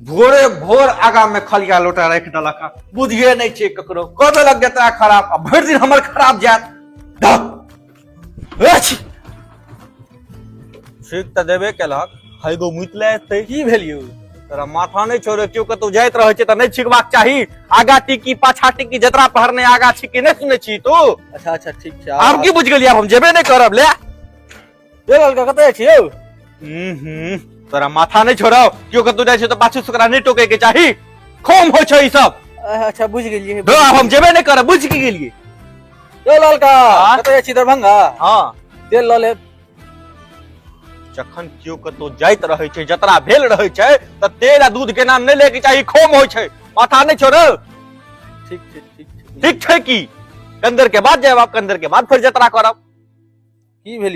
भोरे भोर आगा में खलिया लोटा रख दलक बुझिए नहीं छे ककरो कब लग जेतरा खराब भर दिन हमर खराब जात ठीक त देबे केलक हैगो मुतले ते की भेलियो तोरा माथा नहीं छोड़े क्यों कतौ जाइत रहे छे त नहीं छिकबाक चाही आगा टिकी पाछा टिकी जतरा पहरने आगा छिकी नहीं सुने छी तू। अच्छा अच्छा ठीक छै आब की बुझ गेलियै हम जेबे नहीं करब ले ललका कतै छियौ तोरा माथा नहीं छोड़ो क्यों कतौ जाय छै त पाछू से ओकरा नहीं टोके के चाही खोम होय छै ई सब। अच्छा बुझ गेलियै अब हम जेबे नहीं करब बुझ की गेलियै यो ललका कतै छी दरभंगा हां तेल ल ले जखन क्यों कतौ जाइत रहे छै जतरा भेल रहे छै त तेल आ दूध के नाम नहीं ले के चाही खोम होय छै माथा नहीं छोड़ो ठीक छै की कंदर के बाद जाब कंदर के बाद फिर जतरा करब की भेल।